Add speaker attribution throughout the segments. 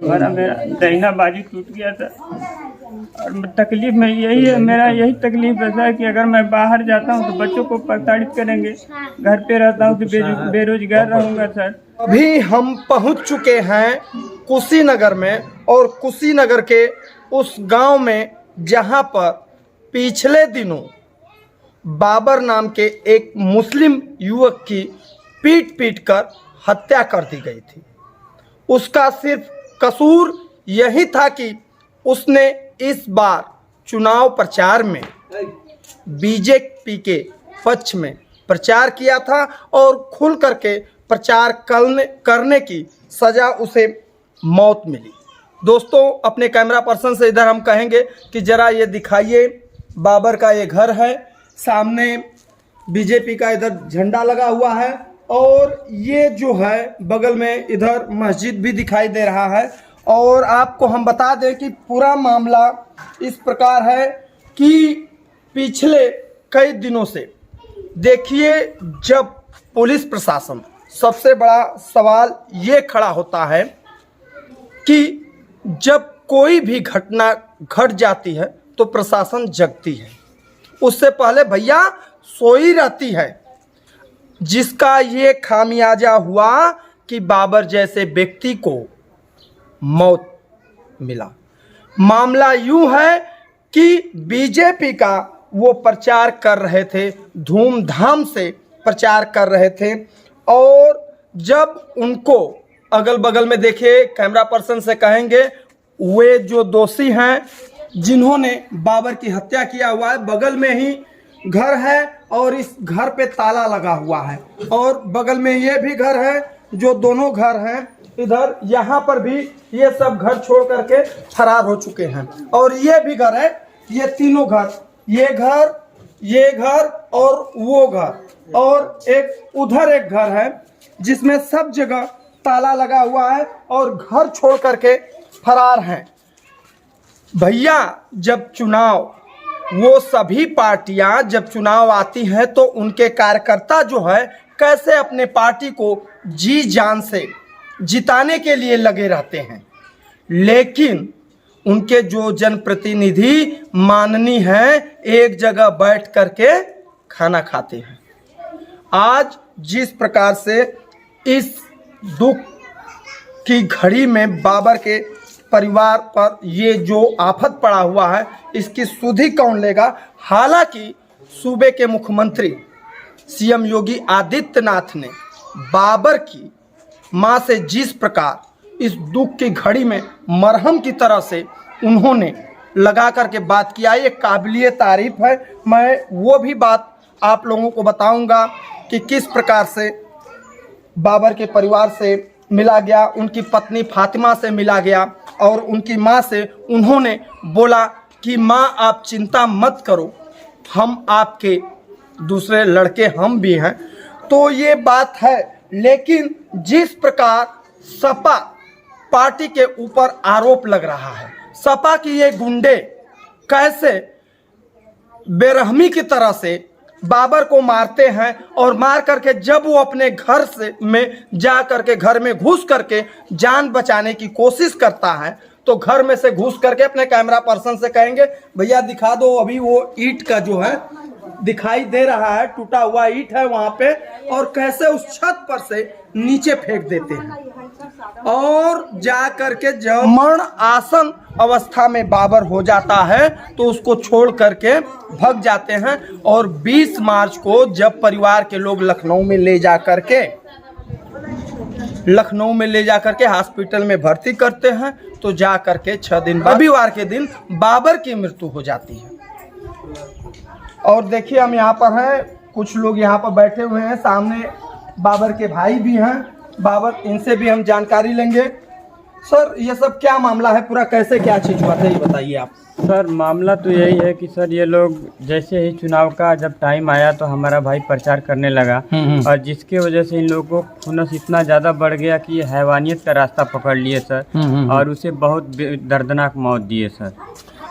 Speaker 1: हमारा मेरा दहिना बाजू टूट गया था। और तकलीफ में यही है, मेरा यही तकलीफ ऐसा है कि अगर मैं बाहर जाता हूँ तो बच्चों को प्रताड़ित करेंगे, घर पे रहता हूँ तो बेरोजगार रहूँगा सर।
Speaker 2: अभी हम पहुंच चुके हैं कुशीनगर में, और कुशीनगर के उस गांव में जहां पर पिछले दिनों बाबर नाम के एक मुस्लिम युवक की पीट कर हत्या कर दी गई थी। उसका सिर्फ कसूर यही था कि उसने इस बार चुनाव प्रचार में बीजेपी के पक्ष में प्रचार किया था और खुल करके प्रचार करने की सज़ा उसे मौत मिली। दोस्तों, अपने कैमरा पर्सन से इधर हम कहेंगे कि ज़रा ये दिखाइए, बाबर का ये घर है, सामने बीजेपी का इधर झंडा लगा हुआ है, और ये जो है बगल में इधर मस्जिद भी दिखाई दे रहा है। और आपको हम बता दें कि पूरा मामला इस प्रकार है कि पिछले कई दिनों से देखिए, जब पुलिस प्रशासन, सबसे बड़ा सवाल ये खड़ा होता है कि जब कोई भी घटना घट जाती है तो प्रशासन जगती है, उससे पहले भैया सोई रहती है। जिसका ये खामियाजा हुआ कि बाबर जैसे व्यक्ति को मौत मिला। मामला यूं है कि बीजेपी का वो प्रचार कर रहे थे, धूमधाम से प्रचार कर रहे थे, और जब उनको अगल बगल में देखिए, कैमरा पर्सन से कहेंगे, वे जो दोषी हैं जिन्होंने बाबर की हत्या किया हुआ है, बगल में ही घर है और इस घर पे ताला लगा हुआ है, और बगल में ये भी घर है, जो दोनों घर हैं इधर, यहाँ पर भी ये सब घर छोड़ करके फरार हो चुके हैं। और ये भी घर है, ये तीनों घर, ये घर और वो घर, और एक उधर एक घर है जिसमें सब जगह ताला लगा हुआ है और घर छोड़ करके फरार हैं। भैया, जब चुनाव, वो सभी पार्टियां जब चुनाव आती हैं तो उनके कार्यकर्ता जो है कैसे अपने पार्टी को जी जान से जिताने के लिए लगे रहते हैं, लेकिन उनके जो जनप्रतिनिधि माननीय हैं एक जगह बैठ करके खाना खाते हैं। आज जिस प्रकार से इस दुख की घड़ी में बाबर के परिवार पर ये जो आफत पड़ा हुआ है, इसकी सुधि कौन लेगा। हालांकि सूबे के मुख्यमंत्री सीएम योगी आदित्यनाथ ने बाबर की मां से जिस प्रकार इस दुख की घड़ी में मरहम की तरह से उन्होंने लगा करके बात किया, ये काबिलिए तारीफ है। मैं वो भी बात आप लोगों को बताऊंगा कि किस प्रकार से बाबर के परिवार से मिला गया, उनकी पत्नी फातिमा से मिला गया, और उनकी मां से उन्होंने बोला कि मां आप चिंता मत करो, हम आपके दूसरे लड़के हम भी हैं। तो ये बात है, लेकिन जिस प्रकार सपा पार्टी के ऊपर आरोप लग रहा है, सपा की ये गुंडे कैसे बेरहमी की तरह से बाबर को मारते हैं, और मार करके जब वो अपने घर से में जा करके घर में घुस करके जान बचाने की कोशिश करता है, तो घर में से घुस करके अपने कैमरा पर्सन से कहेंगे, भैया दिखा दो, अभी वो ईंट का जो है दिखाई दे रहा है, टूटा हुआ ईंट है वहां पे, और कैसे उस छत पर से नीचे फेंक देते हैं, और जा करके जब मरण आसन अवस्था में बाबर हो जाता है तो उसको छोड़ करके भाग जाते हैं। और 20 मार्च को जब परिवार के लोग लखनऊ में ले जा करके हॉस्पिटल में भर्ती करते हैं, तो जा करके 6 दिन रविवार के दिन बाबर की मृत्यु हो जाती है। और देखिए, हम यहाँ पर हैं, कुछ लोग यहाँ पर बैठे हुए हैं, सामने बाबर के भाई भी हैं, बाबर, इनसे भी हम जानकारी लेंगे। सर, ये सब क्या मामला है पूरा, कैसे क्या चीज़ हुआ था, ये बताइए आप।
Speaker 1: सर, मामला तो यही है कि सर ये लोग जैसे ही चुनाव का जब टाइम आया तो हमारा भाई प्रचार करने लगा, और जिसके वजह से इन लोगों को खुनस इतना ज़्यादा बढ़ गया कि ये हैवानियत का रास्ता पकड़ लिए सर, और उसे बहुत दर्दनाक मौत दिए सर।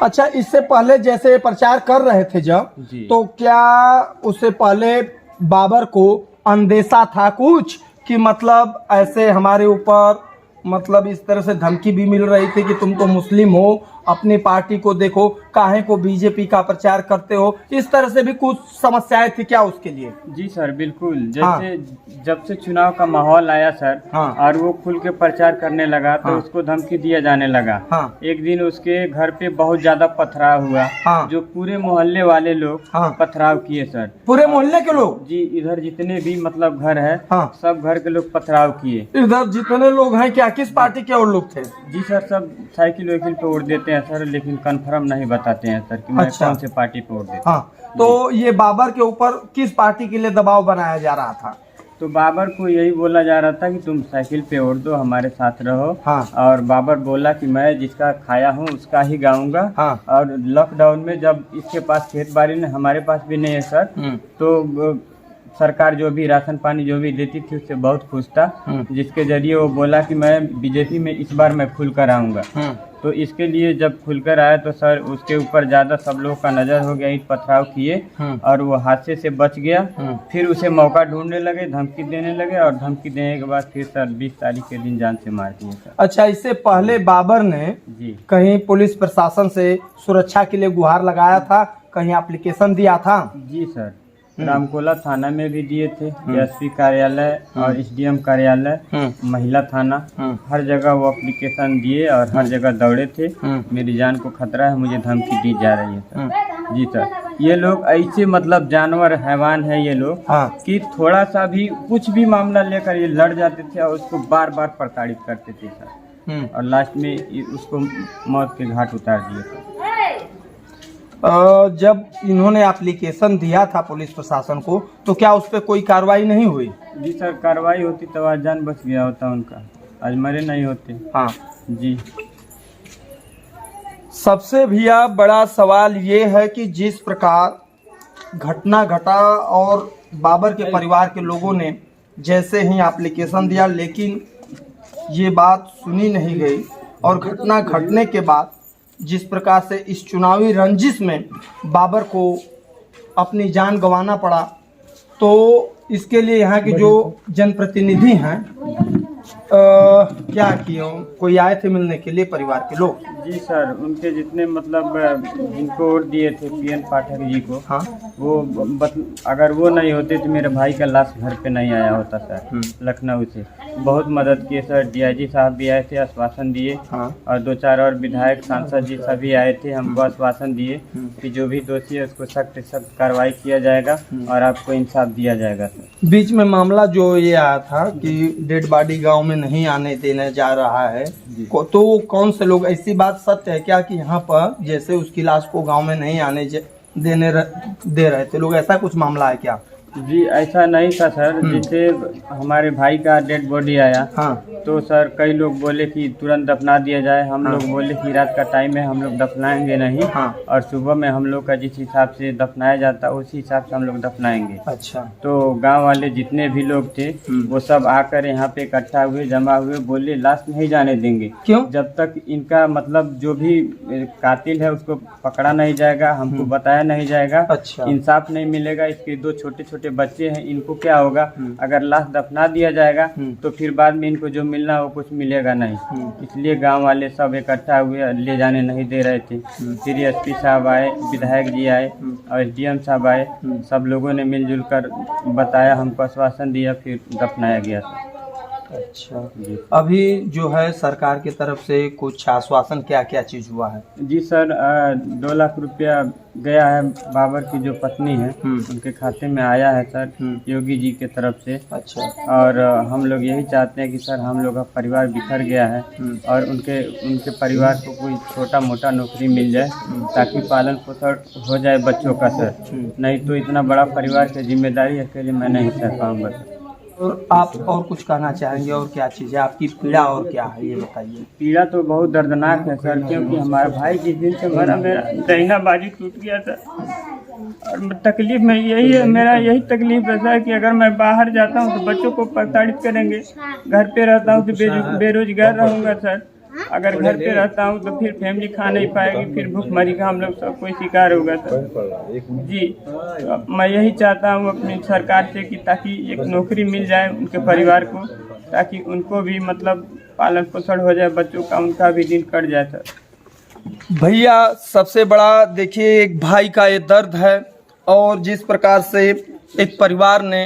Speaker 2: अच्छा, इससे पहले जैसे प्रचार कर रहे थे जब, तो क्या उससे पहले बाबर को अंदेशा था कुछ कि मतलब ऐसे हमारे ऊपर मतलब इस तरह से धमकी भी मिल रही थी कि तुम तो मुस्लिम हो, अपनी पार्टी को देखो, काहे को बीजेपी का प्रचार करते हो, इस तरह से भी कुछ समस्याएं थी क्या उसके लिए?
Speaker 1: जी सर बिल्कुल। जैसे जब से चुनाव का माहौल आया सर, और वो खुल के प्रचार करने लगा तो उसको धमकी दिया जाने लगा। एक दिन उसके घर पे बहुत ज्यादा पथराव हुआ, जो पूरे मोहल्ले वाले लोग पथराव किए सर।
Speaker 2: पूरे मोहल्ले के लोग?
Speaker 1: जी, इधर जितने भी मतलब घर है सब घर के लोग पथराव किए।
Speaker 2: इधर जितने लोग हैं क्या किस पार्टी के और लोग थे?
Speaker 1: जी सर, सब साइकिल वाइकिल पे उड़ देते हैं सर, लेकिन कंफर्म नहीं बताते हैं सर कि मैं कौन से पार्टी पे उड़ देता हूँ।
Speaker 2: तो ये बाबर के ऊपर किस पार्टी के लिए दबाव बनाया जा रहा था?
Speaker 1: तो बाबर को यही बोला जा रहा था कि तुम साइकिल पे उड़ दो, हमारे साथ रहो। और बाबर बोला कि मैं जिसका खाया हूँ उसका ही गाऊंगा। और लॉकडाउन में जब इसके पास खेत बाड़ी ने, हमारे पास भी नहीं है सर, तो सरकार जो भी राशन पानी जो भी देती थी उससे बहुत खुश था, जिसके जरिए वो बोला कि मैं बीजेपी में इस बार मैं खुलकर आऊंगा। तो इसके लिए जब खुलकर आया तो सर उसके ऊपर ज्यादा सब लोगों का नजर हो गया, ईंट पथराव किए और वो हादसे से बच गया। फिर उसे मौका ढूंढने लगे, धमकी देने लगे, और धमकी देने के बाद फिर सर 20 तारीख के दिन जान से मार दिए सर।
Speaker 2: अच्छा, इससे पहले बाबर ने
Speaker 1: जी
Speaker 2: कहीं पुलिस प्रशासन से सुरक्षा के लिए गुहार लगाया था, कहीं एप्लीकेशन दिया था?
Speaker 1: जी सर, रामकोला थाना में भी दिए थे, एसपी कार्यालय और एसडीएम कार्यालय, महिला थाना, हर जगह वो एप्लीकेशन दिए और हर जगह दौड़े थे। मेरी जान को खतरा है, मुझे धमकी दी जा रही है सर। जी सर, ये लोग ऐसे मतलब जानवर हैवान है ये लोग कि थोड़ा सा भी कुछ भी मामला लेकर ये लड़ जाते थे और उसको बार बार प्रताड़ित करते थे सर, और लास्ट में उसको मौत के घाट उतार दिए सर।
Speaker 2: जब इन्होंने एप्लीकेशन दिया था पुलिस प्रशासन को तो क्या उस पर कोई कार्रवाई नहीं हुई?
Speaker 1: जी सर, कार्रवाई होती तो आज जान बच गया होता उनका, आज मरे नहीं होते। जी।
Speaker 2: सबसे भैया बड़ा सवाल ये है कि जिस प्रकार घटना घटा और बाबर के परिवार के लोगों ने जैसे ही एप्लीकेशन दिया, लेकिन ये बात सुनी नहीं गई, और घटना घटने के बाद जिस प्रकार से इस चुनावी रंजिश में बाबर को अपनी जान गंवाना पड़ा, तो इसके लिए यहाँ के जो जनप्रतिनिधि हैं क्या किए? कोई आए थे मिलने के लिए परिवार के लोग?
Speaker 1: जी सर, उनके जितने मतलब जिनको वोट दिए थे पीएन पाठक जी को, वो अगर वो नहीं होते तो मेरे भाई का लाश घर पे नहीं आया होता सर। लखनऊ से बहुत मदद किए सर, डीआईजी साहब भी आए थे, आश्वासन दिए, और 2-4 और विधायक सांसद जी सभी आए थे, हमको आश्वासन दिए कि जो भी दोषी है उसको सख्त सख्त कार्रवाई किया जाएगा और आपको इंसाफ दिया जाएगा सर।
Speaker 2: बीच में मामला जो ये आया था कि डेड बॉडी गाँव में नहीं आने देने जा रहा है, तो वो कौन से लोग, ऐसी बात सत्य है क्या कि यहाँ पर जैसे उसकी लाश को गांव में नहीं आने दे रहे थे लोग, ऐसा कुछ मामला है क्या?
Speaker 1: जी ऐसा नहीं था सर। जैसे हमारे भाई का डेड बॉडी आया तो सर कई लोग बोले कि तुरंत दफना दिया जाए, हम लोग बोले कि रात का टाइम है, हम लोग दफनाएंगे नहीं, और सुबह में हम लोग का जिस हिसाब से दफनाया जाता उसी हिसाब से हम लोग दफनाएंगे।
Speaker 2: अच्छा।
Speaker 1: तो गांव वाले जितने भी लोग थे वो सब आकर यहाँ पे इकट्ठा हुए, जमा हुए, बोले लाश नहीं जाने देंगे।
Speaker 2: क्यों?
Speaker 1: जब तक इनका मतलब जो भी कातिल है उसको पकड़ा नहीं जाएगा, हमको बताया नहीं जाएगा, इंसाफ नहीं मिलेगा। इसके 2 छोटे छोटे बच्चे हैं, इनको क्या होगा? अगर लाश दफना दिया जाएगा तो फिर बाद में इनको जो मिलना वो कुछ मिलेगा नहीं। इसलिए गांव वाले सब इकट्ठा हुए, ले जाने नहीं दे रहे थे। फिर एसपी साहब आए, विधायक जी आए और एसडीएम साहब आए, सब लोगों ने मिलजुल कर बताया, हमको आश्वासन दिया, फिर दफनाया गया।
Speaker 2: अच्छा, अभी जो है सरकार की तरफ से कुछ आश्वासन क्या क्या चीज हुआ है? जी
Speaker 1: सर, 2 लाख रुपया गया है, बाबर की जो पत्नी है उनके खाते में आया है सर, योगी जी के तरफ से।
Speaker 2: अच्छा।
Speaker 1: और हम लोग यही चाहते हैं कि सर हम लोग का परिवार बिखर गया है और उनके परिवार को कोई छोटा मोटा नौकरी मिल जाए ताकि पालन पोषण हो जाए बच्चों का सर। नहीं तो इतना बड़ा परिवार की जिम्मेदारी अकेले मैं नहीं सह पाऊँगा।
Speaker 2: और आप और कुछ कहना चाहेंगे? और क्या चीज़ है आपकी पीड़ा, और क्या है ये बताइए?
Speaker 1: पीड़ा तो बहुत दर्दनाक है सर, क्योंकि हमारा भाई जिस दिन से मरा मेरा दहिना बाजू टूट गया था। और तकलीफ में यही है, मेरा यही तकलीफ रहता है कि अगर मैं बाहर जाता हूँ तो बच्चों को प्रताड़ित करेंगे, घर पे रहता हूँ तो बेरोजगार रहूँगा सर। अगर घर पे रहता हूँ तो फिर फैमिली खा नहीं पाएगी, फिर भूखमरी का हम लोग सब कोई शिकार होगा सर। जी, तो मैं यही चाहता हूँ अपनी सरकार से कि ताकि एक नौकरी मिल जाए उनके परिवार को, ताकि उनको भी मतलब पालन पोषण हो जाए, बच्चों का उनका भी दिन कट जाए सर।
Speaker 2: भैया सबसे बड़ा देखिए एक भाई का ये दर्द है, और जिस प्रकार से एक परिवार ने,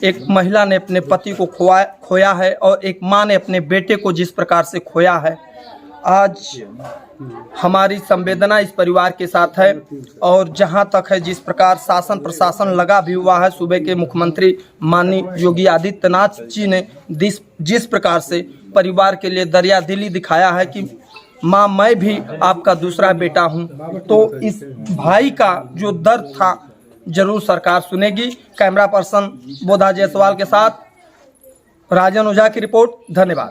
Speaker 2: एक महिला ने अपने पति को खोया है और एक माँ ने अपने बेटे को जिस प्रकार से खोया है, आज हमारी संवेदना इस परिवार के साथ है। और जहां तक है जिस प्रकार शासन प्रशासन लगा भी हुआ है, सूबे के मुख्यमंत्री माननीय योगी आदित्यनाथ जी ने जिस प्रकार से परिवार के लिए दरिया दिली दिखाया है कि माँ मैं भी आपका दूसरा बेटा हूं, तो इस भाई का जो दर्द था जरूर सरकार सुनेगी। कैमरा पर्सन बोधा जायसवाल के साथ राजन ओझा की रिपोर्ट। धन्यवाद।